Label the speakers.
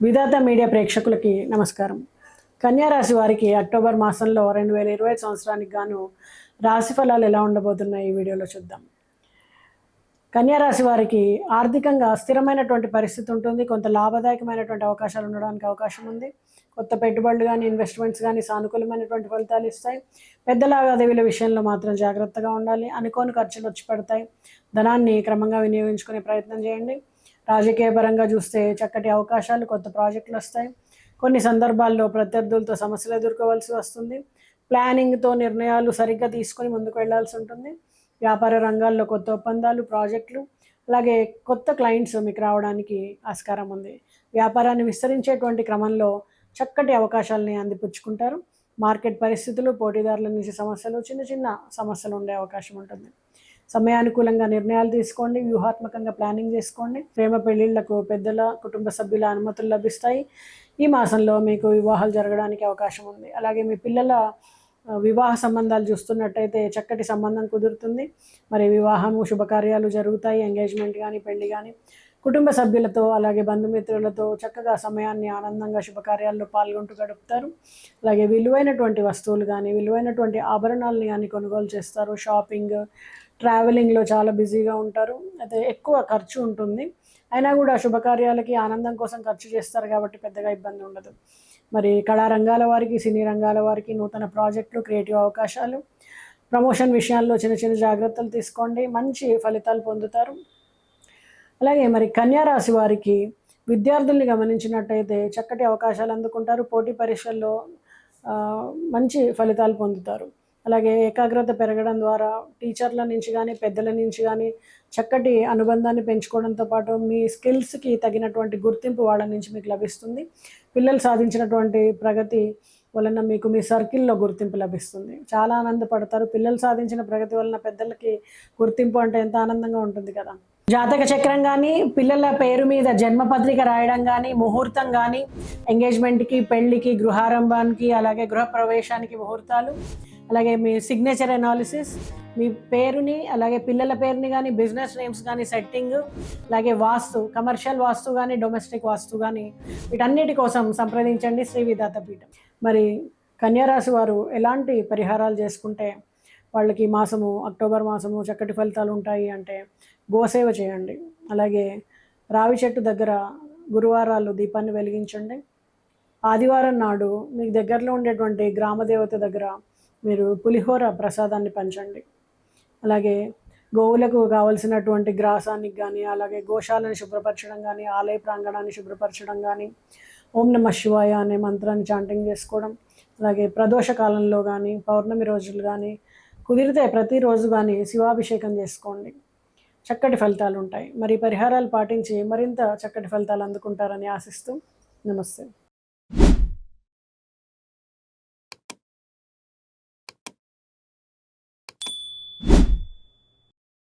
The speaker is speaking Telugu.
Speaker 1: విధాత మీడియా ప్రేక్షకులకి నమస్కారం. కన్యా రాశి వారికి అక్టోబర్ మాసంలో 2025 సంవత్సరానికి గాను రాశి ఫలాలు ఎలా ఉండబోతున్నాయి ఈ వీడియోలో చూద్దాం. కన్యా రాశి వారికి ఆర్థికంగా స్థిరమైనటువంటి పరిస్థితి ఉంటుంది. కొంత లాభదాయకమైనటువంటి అవకాశాలు ఉండడానికి అవకాశం ఉంది. కొత్త పెట్టుబడులు కానీ ఇన్వెస్ట్మెంట్స్ కానీ సానుకూలమైనటువంటి ఫలితాలు ఇస్తాయి. పెద్ద లావాదేవీల విషయంలో మాత్రం జాగ్రత్తగా ఉండాలి. అనుకోని ఖర్చులు వచ్చి పడతాయి. ధనాన్ని క్రమంగా వినియోగించుకునే ప్రయత్నం చేయండి. రాజకీయ పరంగా చూస్తే చక్కటి అవకాశాలు, కొత్త ప్రాజెక్టులు వస్తాయి. కొన్ని సందర్భాల్లో ప్రత్యర్థులతో సమస్యలు ఎదుర్కోవాల్సి వస్తుంది. ప్లానింగ్తో నిర్ణయాలు సరిగ్గా తీసుకొని ముందుకు వెళ్లాల్సి ఉంటుంది. వ్యాపార రంగాల్లో కొత్త ఒప్పందాలు, ప్రాజెక్టులు, అలాగే కొత్త క్లయింట్స్ మీకు రావడానికి ఆస్కారం ఉంది. వ్యాపారాన్ని విస్తరించేటువంటి క్రమంలో చక్కటి అవకాశాలని అందిపుచ్చుకుంటారు. మార్కెట్ పరిస్థితులు, పోటీదారుల నుంచి సమస్యలు, చిన్న చిన్న సమస్యలు ఉండే అవకాశం ఉంటుంది. సమయానుకూలంగా నిర్ణయాలు తీసుకోండి. వ్యూహాత్మకంగా ప్లానింగ్ చేసుకోండి. ప్రేమ పెళ్లిళ్లకు పెద్దల, కుటుంబ సభ్యుల అనుమతులు లభిస్తాయి. ఈ మాసంలో మీకు వివాహాలు జరగడానికి అవకాశం ఉంది. అలాగే మీ పిల్లల వివాహ సంబంధాలు చూస్తున్నట్టయితే చక్కటి సంబంధం కుదురుతుంది. మరి వివాహము, శుభకార్యాలు జరుగుతాయి. ఎంగేజ్మెంట్ కానీ, పెళ్లి కానీ, కుటుంబ సభ్యులతో అలాగే బంధుమిత్రులతో చక్కగా సమయాన్ని ఆనందంగా శుభకార్యాల్లో పాల్గొంటూ గడుపుతారు. అలాగే విలువైనటువంటి వస్తువులు కానీ, విలువైనటువంటి ఆభరణాలని కానీ కొనుగోలు చేస్తారు. షాపింగ్, ట్రావెలింగ్లో చాలా బిజీగా ఉంటారు. అయితే ఎక్కువ ఖర్చు ఉంటుంది. అయినా కూడా శుభకార్యాలకి ఆనందం కోసం ఖర్చు చేస్తారు కాబట్టి పెద్దగా ఇబ్బంది ఉండదు. మరి కళారంగాల వారికి, సినీ రంగాల వారికి నూతన ప్రాజెక్టులు, క్రియేటివ్ అవకాశాలు, ప్రమోషన్ విషయాల్లో చిన్న చిన్న జాగ్రత్తలు తీసుకోండి. మంచి ఫలితాలు పొందుతారు. అలాగే మరి కన్యా రాశి వారికి విద్యార్థుల్ని గమనించినట్టయితే చక్కటి అవకాశాలు అందుకుంటారు. పోటీ పరీక్షల్లో మంచి ఫలితాలు పొందుతారు. అలాగే ఏకాగ్రత పెరగడం ద్వారా టీచర్ల నుంచి కానీ, పెద్దల నుంచి కానీ చక్కటి అనుబంధాన్ని పెంచుకోవడంతో పాటు మీ స్కిల్స్కి తగినటువంటి గుర్తింపు వాళ్ళ నుంచి మీకు లభిస్తుంది. పిల్లలు సాధించినటువంటి ప్రగతి వలన మీకు మీ సర్కిల్లో గుర్తింపు లభిస్తుంది. చాలా ఆనందపడతారు. పిల్లలు సాధించిన ప్రగతి వలన పెద్దలకి గుర్తింపు అంటే ఎంత ఆనందంగా ఉంటుంది కదా. జాతక చక్రం కానీ, పిల్లల పేరు మీద జన్మపత్రిక రాయడం కానీ, ముహూర్తం కానీ, ఎంగేజ్మెంట్కి, పెళ్లికి, గృహారంభానికి, అలాగే గృహప్రవేశానికి ముహూర్తాలు, అలాగే మీ సిగ్నేచర్ అనాలిసిస్, మీ పేరుని అలాగే పిల్లల పేరుని కానీ, బిజినెస్ నేమ్స్ కానీ సెట్టింగ్, అలాగే వాస్తు, కమర్షియల్ వాస్తు కానీ, డొమెస్టిక్ వాస్తు కానీ, వీటన్నిటి కోసం సంప్రదించండి శ్రీ విధాత పీఠం. మరి కన్యారాశి వారు ఎలాంటి పరిహారాలు చేసుకుంటే వాళ్ళకి మాసము, అక్టోబర్ మాసము చక్కటి ఫలితాలు ఉంటాయి అంటే గోసేవ చేయండి. అలాగే రావి చెట్టు దగ్గర గురువారాలు దీపాన్ని వెలిగించండి. ఆదివారం నాడు మీకు దగ్గరలో ఉండేటువంటి గ్రామదేవత దగ్గర మీరు పులిహోర ప్రసాదాన్ని పంచండి. అలాగే గోవులకు కావలసినటువంటి గ్రాసానికి కానీ, అలాగే గోశాలను శుభ్రపరచడం కానీ, ఆలయ ప్రాంగణాన్ని శుభ్రపరచడం కానీ, ఓం నమ శివాయ అనే మంత్రాన్ని చాంటింగ్ చేసుకోవడం, అలాగే ప్రదోష కాలంలో కానీ, పౌర్ణమి రోజులు కానీ, కుదిరితే ప్రతిరోజు కానీ శివాభిషేకం చేసుకోండి. చక్కటి ఫలితాలు ఉంటాయి. మరి పరిహారాలు పాటించి మరింత చక్కటి ఫలితాలు అందుకుంటారని ఆశిస్తూ నమస్తే.